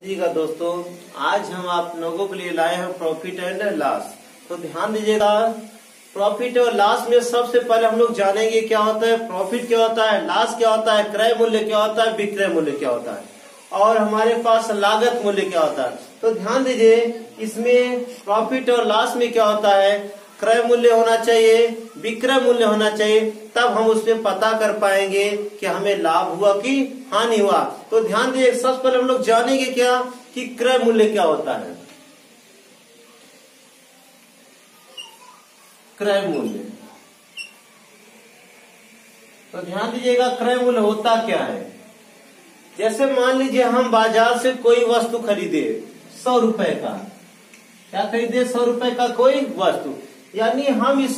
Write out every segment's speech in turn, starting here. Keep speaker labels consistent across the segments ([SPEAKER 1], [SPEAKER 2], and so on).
[SPEAKER 1] जी का दोस्तों, आज हम आप लोगों के लिए लाए हैं प्रॉफिट एंड लॉस। तो ध्यान दीजिएगा, प्रॉफिट और लॉस में सबसे पहले हम लोग जानेंगे क्या होता है प्रॉफिट, क्या होता है लॉस, क्या होता है क्रय मूल्य, क्या होता है विक्रय मूल्य, क्या होता है और हमारे पास लागत मूल्य क्या होता है। तो ध्यान दीजिए, इसमें प्रॉफिट और लॉस में क्या होता है, क्रय मूल्य होना चाहिए, विक्रय मूल्य होना चाहिए, तब हम उसमें पता कर पाएंगे कि हमें लाभ हुआ कि हानि हुआ। तो ध्यान दीजिए, सबसे पहले हम लोग जानेंगे क्या कि क्रय मूल्य क्या होता है। क्रय मूल्य, तो ध्यान दीजिएगा क्रय मूल्य होता क्या है। जैसे मान लीजिए हम बाजार से कोई वस्तु खरीदे 100 रुपए का, क्या खरीदे 100 रुपए का कोई वस्तु, यानी हम इस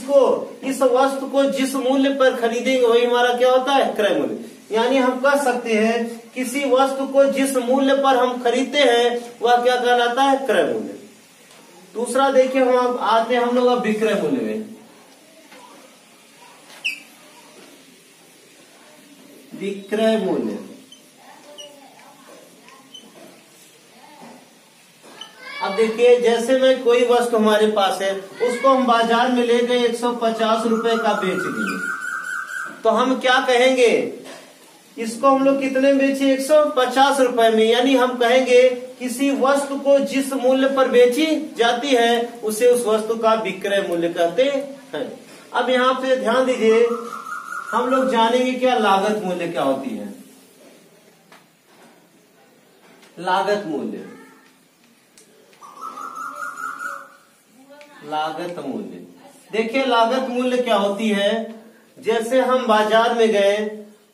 [SPEAKER 1] वस्तु को जिस मूल्य पर खरीदेंगे वही हमारा क्या होता है क्रय मूल्य। यानी हम कह सकते हैं किसी वस्तु को जिस मूल्य पर हम खरीदते हैं वह क्या कहलाता है क्रय मूल्य। दूसरा देखिए, हम आते हैं हम लोग अब विक्रय मूल्य में। विक्रय मूल्य, अब देखिए जैसे मैं कोई वस्तु हमारे पास है उसको हम बाजार में ले गए 150 रुपए का बेच दिए, तो हम क्या कहेंगे, इसको हम लोग कितने बेचे 150 रुपए में। यानी हम कहेंगे किसी वस्तु को जिस मूल्य पर बेची जाती है उसे उस वस्तु का विक्रय मूल्य कहते हैं। अब यहाँ पे ध्यान दीजिए, हम लोग जानेंगे क्या लागत मूल्य क्या होती है। लागत मूल्य, लागत मूल्य, देखिए लागत मूल्य क्या होती है। जैसे हम बाजार में गए,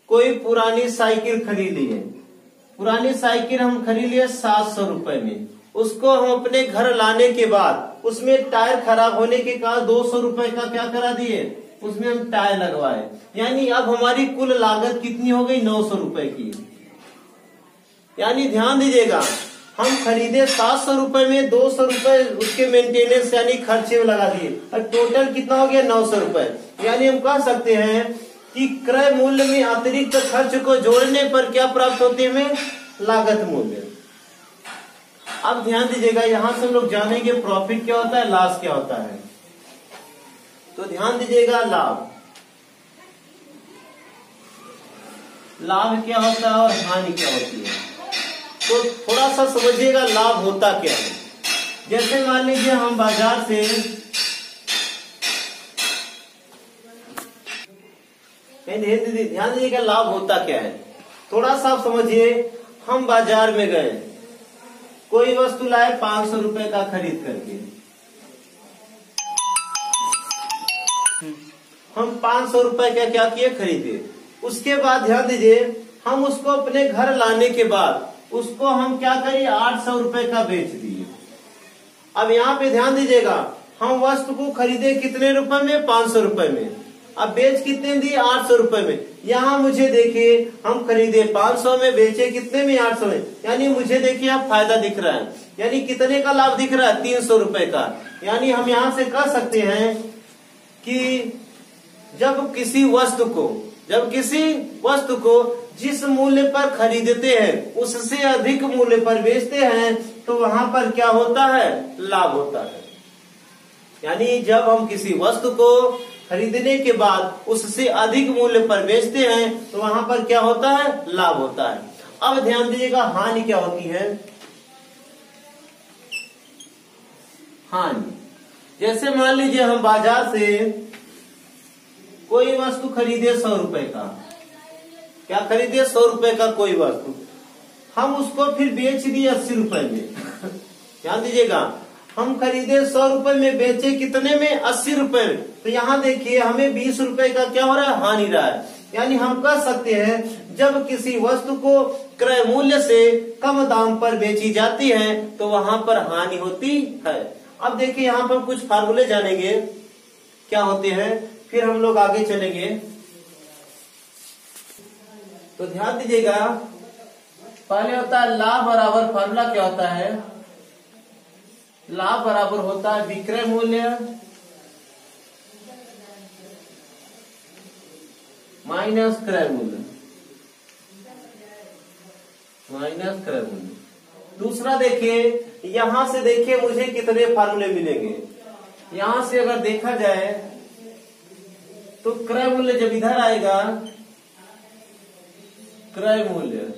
[SPEAKER 1] कोई पुरानी साइकिल खरीद लिए, पुरानी साइकिल हम खरीद लिए 700 रुपए में, उसको हम अपने घर लाने के बाद उसमें टायर खराब होने के कारण 200 रुपए का क्या करा दिए, उसमें हम टायर लगवाए। यानी अब हमारी कुल लागत कितनी हो गई 900 रुपए की। यानी ध्यान दीजिएगा, हम खरीदे 700 रुपए में 200 रुपए उसके मेंटेनेंस यानी खर्चे में लगा दिए, और टोटल कितना हो गया 900 रुपए। यानी हम कह सकते हैं कि क्रय मूल्य में अतिरिक्त खर्च को जोड़ने पर क्या प्राप्त होती है हमें, लागत मूल्य। अब ध्यान दीजिएगा, यहां से हम लोग जानेंगे प्रॉफिट क्या होता है, लॉस क्या होता है। तो ध्यान दीजिएगा, लाभ, लाभ क्या होता है और हानि क्या होती है। तो थोड़ा सा समझिएगा लाभ होता क्या है। जैसे मान लीजिए हम बाजार से ध्यान दीजिएगा लाभ होता क्या है, थोड़ा सा समझिए। हम बाजार में गए, कोई वस्तु लाए 500 रुपए का खरीद करके, हम 500 रुपए का क्या किए, खरीदे। उसके बाद ध्यान दीजिए, हम उसको अपने घर लाने के बाद उसको हम क्या करिए 800 रुपए का बेच दिए। अब यहाँ पे ध्यान दीजिएगा, हम वस्तु को खरीदे कितने रुपए में, 500 रुपए में, अब बेच कितने दिए 800 रुपए में। यहाँ मुझे देखिए, हम खरीदे 500 में, बेचे कितने में 800 में, यानी मुझे देखिए आप फायदा दिख रहा है। यानी कितने का लाभ दिख रहा है, 300 रुपए का। यानी हम यहाँ से कह सकते हैं कि जब किसी वस्तु को जिस मूल्य पर खरीदते हैं उससे अधिक मूल्य पर बेचते हैं तो वहां पर क्या होता है, लाभ होता है। यानी जब हम किसी वस्तु को खरीदने के बाद उससे अधिक मूल्य पर बेचते हैं तो वहां पर क्या होता है, लाभ होता है। अब ध्यान दीजिएगा, हानि क्या होती है। हानि, जैसे मान लीजिए हम बाजार से कोई वस्तु खरीदे 100 रुपए का, क्या खरीदे 100 रुपए का कोई वस्तु, हम उसको फिर बेच दिए 80 रुपए में। ध्यान दीजिएगा, हम खरीदे 100 रुपए में, बेचे कितने में, 80 रुपए में। तो यहाँ देखिए हमें 20 रुपए का क्या हो रहा है, हानि रहा है। यानी हम कह सकते हैं जब किसी वस्तु को क्रय मूल्य से कम दाम पर बेची जाती है तो वहां पर हानि होती है। अब देखिए यहाँ पर कुछ फार्मूले जानेंगे क्या होते हैं, फिर हम लोग आगे चलेंगे। तो ध्यान दीजिएगा, पहले होता है लाभ बराबर, फार्मूला क्या होता है, लाभ बराबर होता है विक्रय मूल्य माइनस क्रय मूल्य, माइनस क्रय मूल्य। दूसरा देखिए, यहां से देखिए मुझे कितने फार्मूले मिलेंगे। यहां से अगर देखा जाए तो क्रय मूल्य जब इधर आएगा, क्रय मूल्य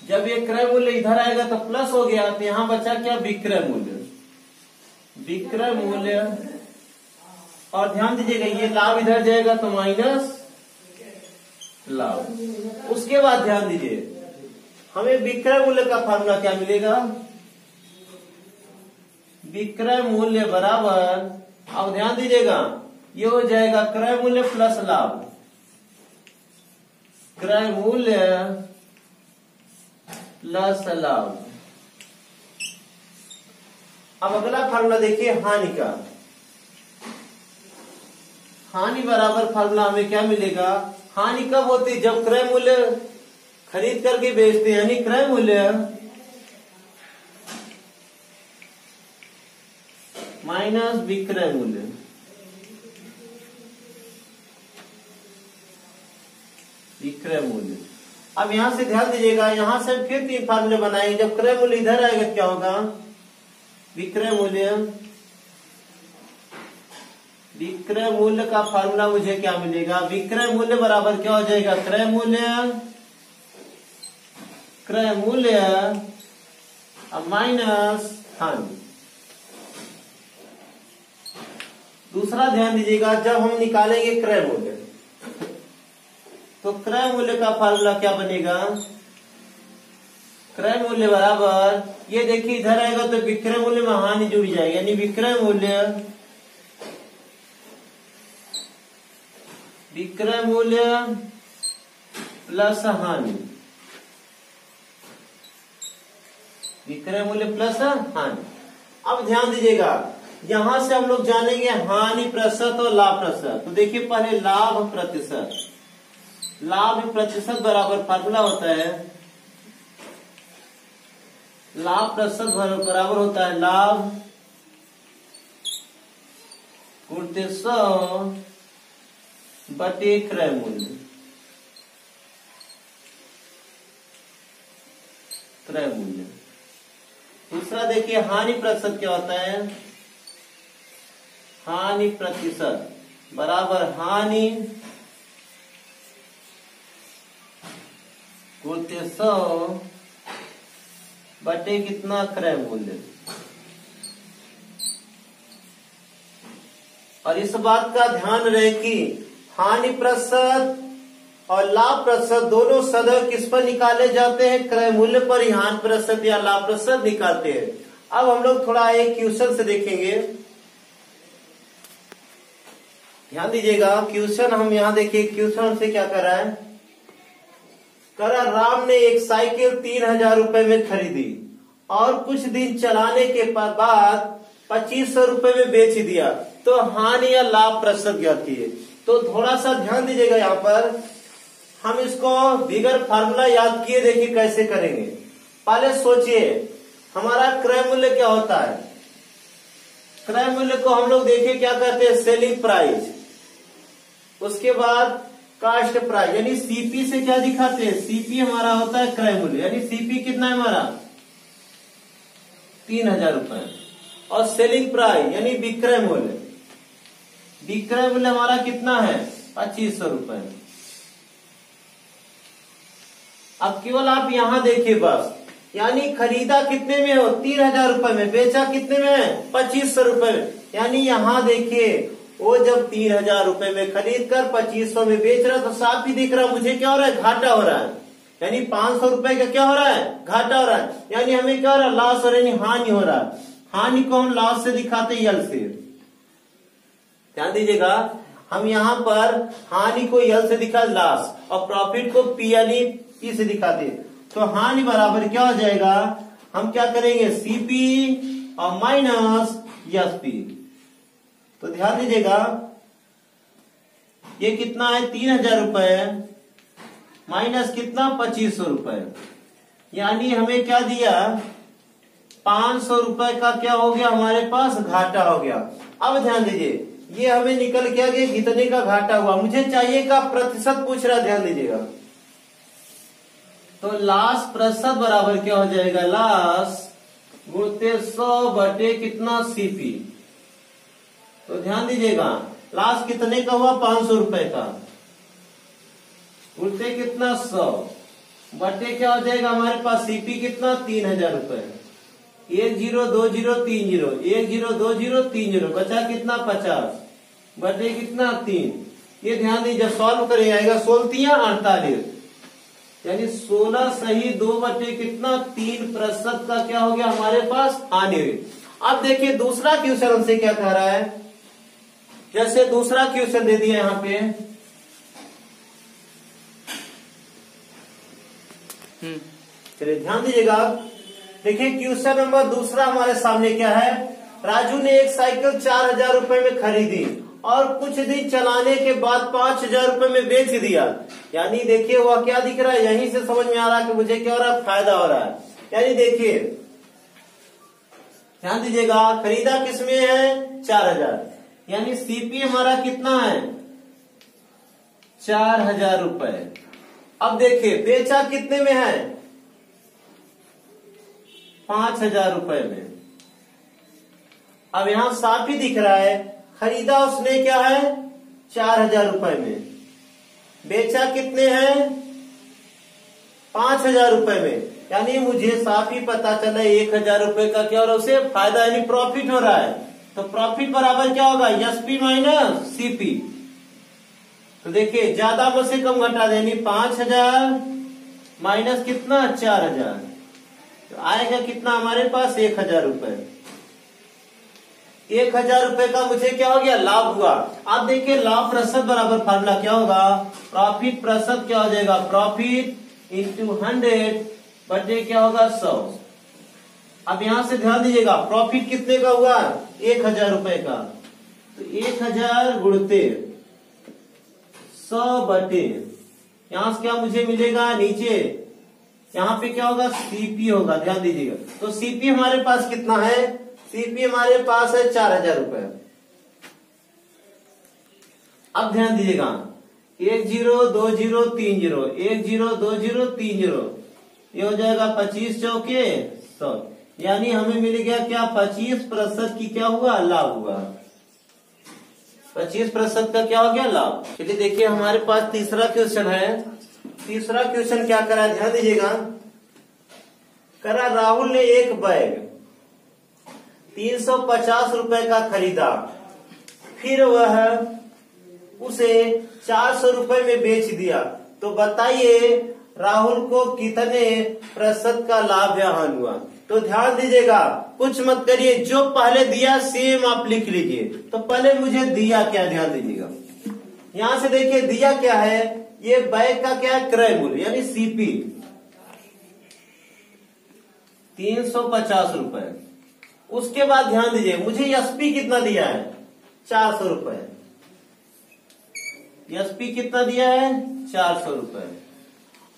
[SPEAKER 1] जब ये क्रय मूल्य इधर आएगा तो प्लस हो गया, तो यहां बचा क्या, विक्रय मूल्य। विक्रय मूल्य, और ध्यान दीजिएगा ये लाभ इधर जाएगा तो माइनस लाभ। उसके बाद ध्यान दीजिए हमें विक्रय मूल्य का फार्मूला क्या मिलेगा, विक्रय मूल्य बराबर, अब ध्यान दीजिएगा ये हो जाएगा क्रय मूल्य प्लस लाभ, क्रय मूल्य प्लस लाभ। अब अगला फार्मूला देखिए हानि का। हानि बराबर फार्मूला हमें क्या मिलेगा, हानि कब होती है, जब क्रय मूल्य खरीद करके बेचते हैं, यानी क्रय मूल्य माइनस विक्रय मूल्य। विक्रय मूल्य, अब यहां से ध्यान दीजिएगा, यहां से फिर 3 फार्मूले बनाएंगे। जब क्रय मूल्य इधर आएगा क्या होगा, विक्रय मूल्य, विक्रय मूल्य का फार्मूला मुझे क्या मिलेगा, विक्रय मूल्य बराबर क्या हो जाएगा, क्रय मूल्य, क्रय मूल्य माइनस हानि। दूसरा ध्यान दीजिएगा, जब हम निकालेंगे क्रय मूल्य तो क्रय मूल्य का फार्मूला क्या बनेगा, क्रय मूल्य बराबर, ये देखिए इधर आएगा तो विक्रय मूल्य में हानि जुड़ जाएगी, यानी विक्रय मूल्य, विक्रय मूल्य प्लस हानि, विक्रय मूल्य प्लस हानि। अब ध्यान दीजिएगा यहां से हम लोग जानेंगे हानि प्रतिशत और लाभ प्रतिशत। तो देखिए पहले लाभ प्रतिशत, लाभ प्रतिशत बराबर फार्मूला होता है, लाभ प्रतिशत बराबर होता है लाभ गुणित 100 बटे क्रय मूल्य, क्रय मूल्य। दूसरा देखिए हानि प्रतिशत क्या होता है, हानि प्रतिशत बराबर हानि गुणित 100 बटे कितना, क्रय मूल्य। और इस बात का ध्यान रहे कि हानि प्रतिशत और लाभ प्रतिशत दोनों सदैव किस पर निकाले जाते हैं, क्रय मूल्य पर ही हानि प्रतिशत या लाभ प्रतिशत निकालते हैं। अब हम लोग थोड़ा एक क्वेश्चन से देखेंगे, ध्यान दीजिएगा क्वेश्चन हम यहाँ देखिए, क्वेश्चन से क्या कर रहा है, करा राम ने एक साइकिल 3000 रुपए में खरीदी और कुछ दिन चलाने के बाद 2500 रुपए में बेच दिया, तो हानि या लाभ प्रतिशत ज्ञात कीजिए। तो थोड़ा सा ध्यान दीजिएगा, यहाँ पर हम इसको बिगर फार्मूला याद किए देखिए कैसे करेंगे। पहले सोचिए हमारा क्रय मूल्य क्या होता है, क्रय मूल्य को हम लोग देखिए क्या कहते हैं, सेलिंग प्राइस, उसके बाद कास्ट प्राइस, यानी सीपी से क्या दिखाते हैं, सीपी हमारा होता है क्रय मूल्य, यानी सीपी कितना है हमारा 3000 रुपए, और सेलिंग प्राइस यानी विक्रय मूल्य, विक्रय मूल्य हमारा कितना है 2500 रुपए। अब केवल आप यहां देखिए बस, यानी खरीदा कितने में हो 3000 रुपए में, बेचा कितने में 2500 रुपए में, यानी यहां देखिए वो जब 3000 रुपए में खरीद कर 2500 में बेच रहा, तो साफ ही दिख रहा मुझे क्या हो रहा है, घाटा हो रहा है, यानी 500 रुपए का क्या हो रहा है, घाटा हो रहा है, यानी हमें क्या हो रहा है, लॉस हो रहा है, यानी हानि हो रहा है। हानि को हम लॉस से दिखाते हैं, यल से। ध्यान दीजिएगा हम यहाँ पर हानि को यल से दिखा लॉस, और प्रॉफिट को पी से दिखाते। तो हानि बराबर क्या हो जाएगा, हम क्या करेंगे, सीपी और माइनस एसपी। तो ध्यान दीजिएगा ये कितना है 3000 रुपए माइनस कितना 2500 रुपए, यानी हमें क्या दिया 500 रुपए का क्या हो गया हमारे पास, घाटा हो गया। अब ध्यान दीजिए ये हमें निकल क्या गया, कितने का घाटा हुआ, मुझे चाहिए का प्रतिशत पूछ रहा, ध्यान दीजिएगा तो लाश प्रतिशत बराबर क्या हो जाएगा, लाश गुणते 100 बटे कितना सीपी। तो ध्यान दीजिएगा लाश कितने का हुआ, 500 रुपए का, गुणते कितना 100 बटे क्या हो जाएगा हमारे पास सीपी कितना 3000 रुपए। 1 0 2 0 3 0 1 0 2 0 3 0 बचा कितना 50 बटे कितना 3। ये ध्यान दीजिए जब सॉल्व करें आएगा 16 48 यानी 16 सही 2 बटे कितना 3% का क्या हो गया हमारे पास आने। अब देखिए दूसरा क्वेश्चन हमसे क्या कह रहा है, जैसे दूसरा क्वेश्चन दे दिया यहाँ पे, चलिए ध्यान दीजिएगा। देखिए क्वेश्चन नंबर दूसरा हमारे सामने क्या है, राजू ने एक साइकिल 4000 रुपए में खरीदी और कुछ दिन चलाने के बाद 5000 रुपए में बेच दिया। यानी देखिए वह क्या दिख रहा है, यहीं से समझ में आ रहा है कि मुझे क्या हो रहा है, फायदा हो रहा है। यानी देखिए ध्यान दीजिएगा खरीदा किसमें है 4000, यानी सीपी हमारा कितना है 4000 रुपए। अब देखिए बेचा कितने में है 5000 रुपए में। अब यहां साफ ही दिख रहा है खरीदा उसने क्या है 4000 रुपए में, बेचा कितने हैं 5000 रुपए में। यानी मुझे साफ ही पता चला 1000 रुपए का क्या हो रहा है उसे फायदा यानी प्रॉफिट हो रहा है। तो प्रॉफिट बराबर क्या होगा एसपी माइनस सीपी। तो देखिए ज्यादा में से कम घटा दे, यानी 5000 माइनस कितना 4000, तो आएगा कितना हमारे पास 1000 रुपए। 1000 रुपए का मुझे क्या हो गया लाभ हुआ। आप देखिए लाभ प्रतिशत बराबर फार्मूला क्या होगा, प्रॉफिट प्रतिशत क्या हो जाएगा, प्रॉफिट इंटू 100 बटे क्या होगा 100। अब यहां से ध्यान दीजिएगा प्रॉफिट कितने का हुआ 1000 रुपए का, तो 1000 गुणते 100 बटे यहां से क्या मुझे मिलेगा नीचे, यहां पे क्या होगा सीपी होगा, ध्यान दीजिएगा। तो सीपी हमारे पास कितना है, सीपी हमारे पास है 4000 रुपए। अब ध्यान दीजिएगा 1 0 2 0 3 0 1 0 2 0 3 0 ये हो जाएगा 25 चौके 100, यानी हमें मिल गया क्या 25% की क्या हुआ लाभ हुआ, 25% का क्या हो गया लाभ। चलिए देखिए हमारे पास तीसरा क्वेश्चन है। तीसरा क्वेश्चन क्या करा ध्यान दीजिएगा, करा राहुल ने एक बैग 350 रुपए का खरीदा, फिर वह उसे 400 रुपए में बेच दिया। तो बताइए राहुल को कितने प्रतिशत का लाभ यहाँ हुआ। तो ध्यान दीजिएगा कुछ मत करिए, जो पहले दिया सेम आप लिख लीजिए। तो पहले मुझे दिया क्या ध्यान दीजिएगा, यहां से देखिए दिया क्या है, ये बैग का क्या है क्रय मूल्य यानी सीपी 350 रुपए। उसके बाद ध्यान दीजिए मुझे एसपी कितना दिया है 400 रुपए, एसपी कितना दिया है 400 रुपए।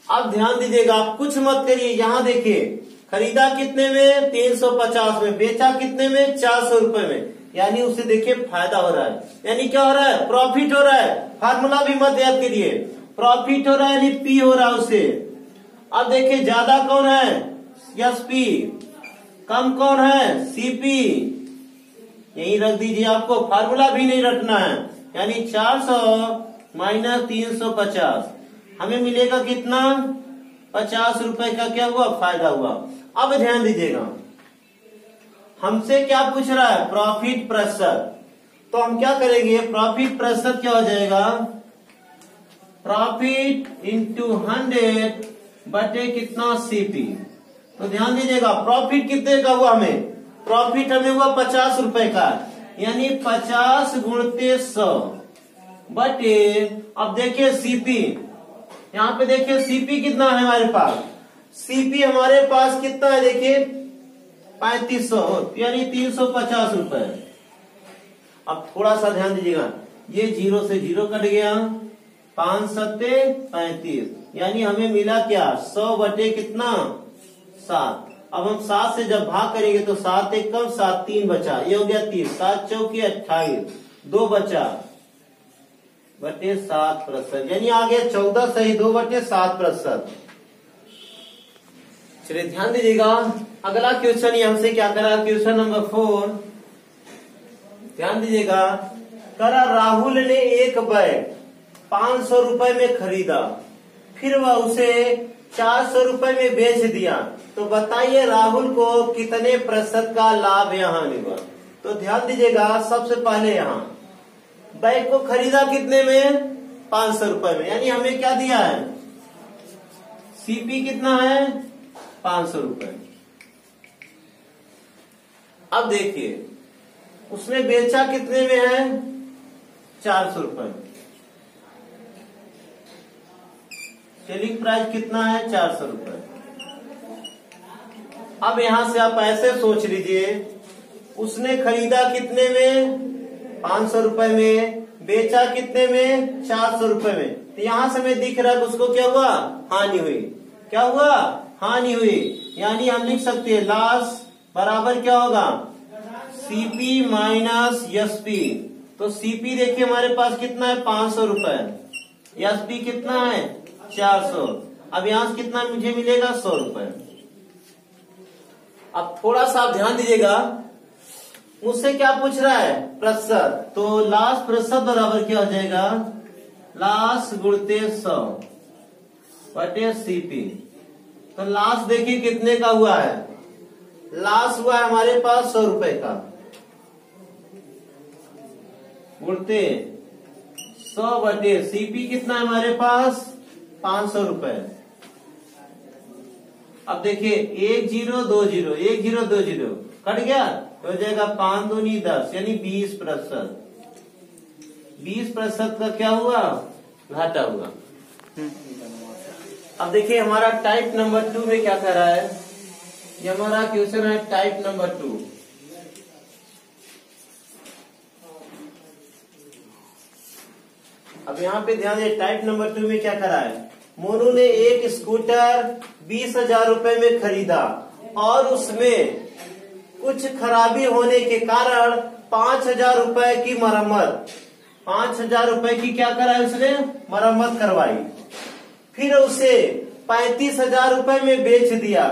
[SPEAKER 1] अब ध्यान दीजिएगा आप कुछ मत करिए, यहां देखिए खरीदा कितने में 350 में, बेचा कितने में 400 रुपए में, यानी उसे देखिए फायदा हो रहा है, यानी क्या हो रहा है प्रॉफिट हो रहा है। फार्मूला भी मत याद करिए, प्रॉफिट हो रहा है यानी पी हो रहा है उसे। अब देखिए ज्यादा कौन है एसपी, कम कौन है सीपी, यही रख दीजिए, आपको फार्मूला भी नहीं रखना है। यानी 400 माइनस 350 हमें मिलेगा कितना 50 रुपए का क्या हुआ फायदा हुआ। अब ध्यान दीजिएगा हमसे क्या पूछ रहा है प्रॉफिट प्रतिशत, तो हम क्या करेंगे प्रॉफिट प्रतिशत क्या हो जाएगा प्रॉफिट इंटू 100 बटे कितना सीपी। तो ध्यान दीजिएगा प्रॉफिट कितने का हुआ, हमें प्रॉफिट हमें हुआ 50 रुपए का, यानी 50 गुणते 100 बटे, अब देखिए सीपी, यहाँ पे देखिए सीपी कितना है हमारे पास, सीपी हमारे पास कितना है देखिए 3500 यानी 350 रुपए। अब थोड़ा सा ध्यान दीजिएगा ये 0 से 0 कट गया, 5 सत्ते 35, यानी हमें मिला क्या 100 बटे कितना 7। अब हम 7 से जब भाग करेंगे तो 7 एक कम 7 3 बचा, ये हो गया 30, 7 चौकी 28, 2 बचा बटे 7%, यानी आ गया 14 सही 2 बटे 7%। चलिए ध्यान दीजिएगा, अगला क्वेश्चन यहाँ से क्या करा, क्वेश्चन नंबर 4 ध्यान दीजिएगा। करा राहुल ने एक बैग 500 रुपए में खरीदा, फिर वह उसे 400 रुपए में बेच दिया, तो बताइए राहुल को कितने प्रतिशत का लाभ यहाँ मिला। तो ध्यान दीजिएगा, सबसे पहले यहाँ बैग को खरीदा कितने में, 500 रुपए में, यानी हमें क्या दिया है, सीपी कितना है, 500 रुपए। अब देखिए उसने बेचा कितने में है, 400 रुपए। सेलिंग प्राइस कितना है, 400 रुपए। अब यहां से आप ऐसे सोच लीजिए, उसने खरीदा कितने में, 500 रुपए में, बेचा कितने में, 400 रुपए में। तो यहां से हमें दिख रहा है उसको क्या हुआ, हानि हुई। क्या हुआ, हानि हुई। यानी हम लिख सकते हैं लॉस बराबर क्या होगा, सीपी माइनस एसपी। तो सीपी देखिए हमारे पास कितना है, 500 रुपए, एसपी कितना है, 400। अब यहां से कितना मुझे मिलेगा, 100 रुपए। अब थोड़ा सा आप ध्यान दीजिएगा, मुझसे क्या पूछ रहा है, प्रतिशत। तो लास्ट प्रतिशत बराबर क्या हो जाएगा, लास्ट गुणते 100 बटे सीपी। तो लास्ट देखिए कितने का हुआ है, लास्ट हुआ है हमारे पास 100 रुपए का, गुणते 100 बटे सीपी कितना है हमारे पास, 500 रुपए। अब देखिए 1 0 2 0 1 0 2 0 कट गया, तो हो जाएगा 5 दूनी 10 यानी 20%। 20% का क्या हुआ, घाटा हुआ। अब देखिए हमारा टाइप नंबर 2 में क्या कर रहा है, ये हमारा क्वेश्चन है टाइप नंबर 2। अब यहाँ पे ध्यान दे, टाइप नंबर 2 में क्या करा है, मोनू ने एक स्कूटर 20,000 रुपए में खरीदा और उसमें कुछ खराबी होने के कारण 5,000 रुपए की मरम्मत, 5,000 रुपए की क्या करा है उसने, मरम्मत करवाई, फिर उसे 35,000 रुपए में बेच दिया,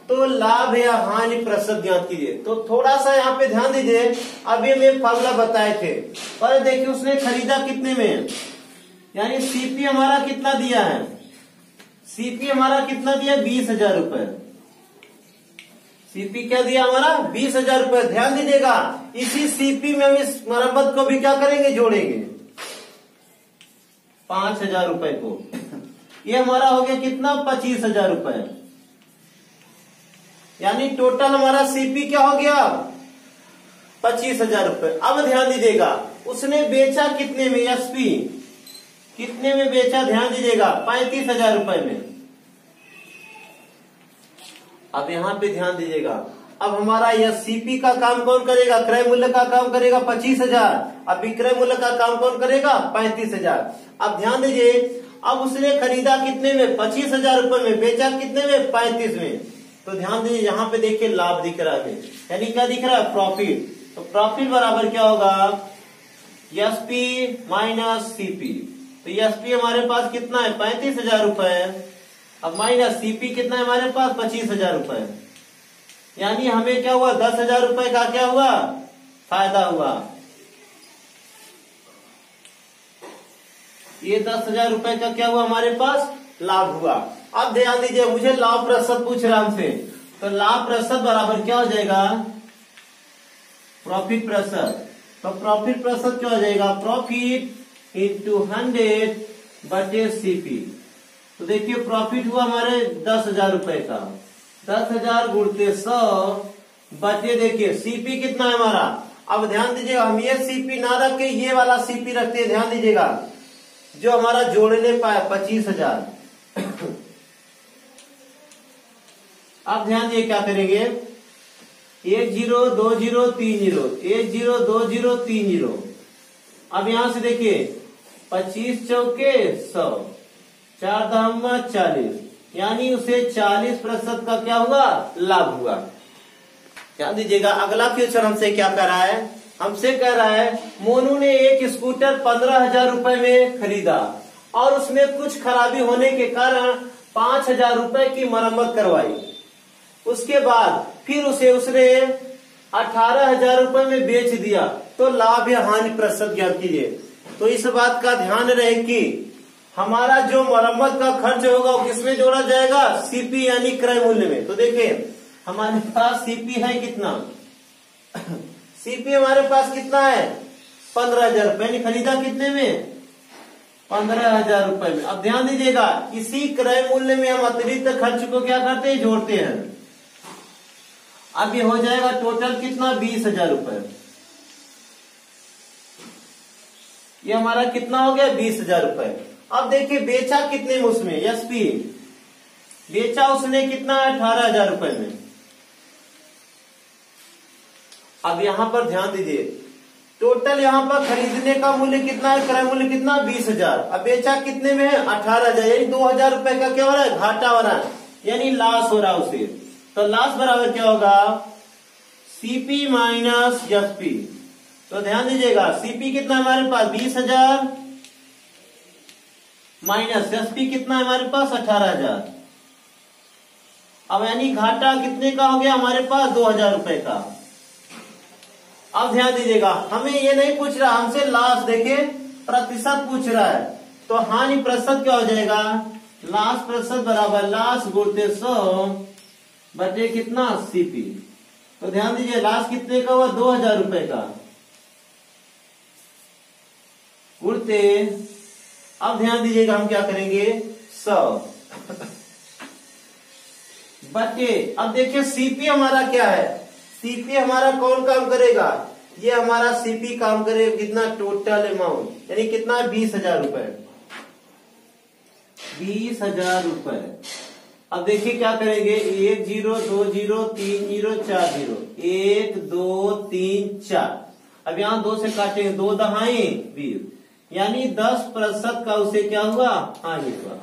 [SPEAKER 1] तो लाभ या हानि प्रतिशत ज्ञात कीजिए। तो थोड़ा सा यहाँ पे ध्यान दीजिए, अभी हम एक फार्मूला बताए थे, पर देखिए उसने खरीदा कितने में, यानी सीपी हमारा कितना दिया है, सीपी हमारा कितना दिया, 20,000 रुपए। सीपी क्या दिया हमारा, 20,000 रुपए। ध्यान दीजिएगा, इसी सीपी में हम इस मरम्मत को भी क्या करेंगे, जोड़ेंगे 5,000 रुपए को। ये हमारा हो गया कितना, 25,000 रुपए। यानी टोटल हमारा सीपी क्या हो गया, 25,000 रुपए। अब ध्यान दीजिएगा, उसने बेचा कितने में, एसपी कितने में बेचा, ध्यान दीजिएगा 35,000 रुपए में। अब यहाँ पे ध्यान दीजिएगा, अब हमारा यह सीपी का काम कौन करेगा, क्रय मूल्य का काम करेगा 25,000, अब विक्रय मूल्य का काम कौन करेगा, 35,000। अब ध्यान दीजिए, अब उसने खरीदा कितने में, 25,000 रुपए में, बेचा कितने में, 35 में। तो ध्यान दीजिए यहाँ पे देखिए लाभ दिख रहा है, यानी क्या दिख रहा है, प्रॉफिट। तो प्रॉफिट बराबर क्या होगा, एसपी माइनस सीपी। तो एसपी हमारे पास कितना है, 35,000 रुपए, अब माइनस सीपी कितना है हमारे पास, 25,000 रुपए। यानी हमें क्या हुआ, 10,000 रुपए का क्या हुआ, फायदा हुआ। ये 10,000 रुपए का क्या हुआ हमारे पास, लाभ हुआ। अब ध्यान दीजिए, मुझे लाभ प्रतिशत पूछ रहा हमसे, तो लाभ प्रतिशत बराबर क्या हो जाएगा, प्रॉफिट प्रतिशत। तो प्रॉफिट प्रतिशत क्या हो जाएगा, प्रॉफिट इंटू 100 बटे सीपी। तो देखिए प्रॉफिट हुआ हमारे 10,000 रुपए का, 10,000 गुणते 100 बटे देखिए सीपी कितना है हमारा। अब ध्यान दीजिएगा, हम ये सीपी ना रख के ये वाला सीपी रखते हैं। ध्यान दीजिएगा, जो हमारा जोड़ने पाया 25,000। अब ध्यान दिए क्या करेंगे, 1 0 2 0 3 0 1 0 2 0 3 0। अब यहां से देखिए 25 चौके 100, 4 दाम 40, यानी उसे 40% का क्या हुआ, लाभ हुआ। ध्यान दीजिएगा, अगला क्वेश्चन हमसे क्या कह रहा है, हमसे कह रहा है मोनू ने एक स्कूटर 15,000 रुपए में खरीदा और उसमें कुछ खराबी होने के कारण 5,000 रुपए की मरम्मत करवाई, उसके बाद फिर उसे उसने 18,000 रुपए में बेच दिया, तो लाभ या हानि प्रतिशत ज्ञात कीजिए। तो इस बात का ध्यान रहे कि हमारा जो मरम्मत का खर्च होगा वो किसमें जोड़ा जाएगा, सीपी यानी क्रय मूल्य में। तो देखिए हमारे पास सीपी है कितना, सीपी हमारे पास कितना है 15,000 रुपए, खरीदा कितने में 15,000 रुपए में। अब ध्यान दीजिएगा इसी क्रय मूल्य में हम अतिरिक्त खर्च को क्या करते हैं, जोड़ते हैं। अब ये हो जाएगा टोटल कितना 20,000 रुपए। ये हमारा कितना हो गया 20,000 रुपए। अब देखिए बेचा कितने में उसमें, एसपी बेचा उसने कितना 18,000 रुपए में। अब यहां पर ध्यान दीजिए टोटल यहां पर खरीदने का मूल्य कितना है, क्रय मूल्य कितना 20,000। अब बेचा कितने में है 18,000, यानी 2,000 रुपए का क्या हो रहा है, घाटा हो रहा है, यानी लॉस हो रहा है उसे। तो लॉस बराबर क्या होगा, सीपी माइनस एसपी। तो ध्यान दीजिएगा सीपी कितना हमारे पास 20,000 माइनस एसपी कितना है हमारे पास 18,000। अब यानी घाटा कितने का हो गया हमारे पास 2,000 रुपए का। अब ध्यान दीजिएगा हमें ये नहीं पूछ रहा, हमसे लॉस देखिए प्रतिशत पूछ रहा है। तो हानि प्रतिशत क्या हो जाएगा, लॉस प्रतिशत बराबर लॉस गुणते 100 बटे कितना सीपी। तो ध्यान दीजिए लॉस कितने का हुआ 2,000 रुपए का गुणते, अब ध्यान दीजिएगा हम क्या करेंगे 100 बटे, अब देखिए सीपी हमारा क्या है, सीपी हमारा कौन काम करेगा, ये हमारा सीपी काम करेगा कितना टोटल अमाउंट, यानी कितना 20,000 रुपए, 20,000 रुपए। अब देखिए क्या करेंगे 1 0 2 0 3 0 4 0 1 2 3 4। अब यहां 2 से काटेंगे 2 दहाई 20, यानी 10% का उसे क्या हुआ हानि हुआ।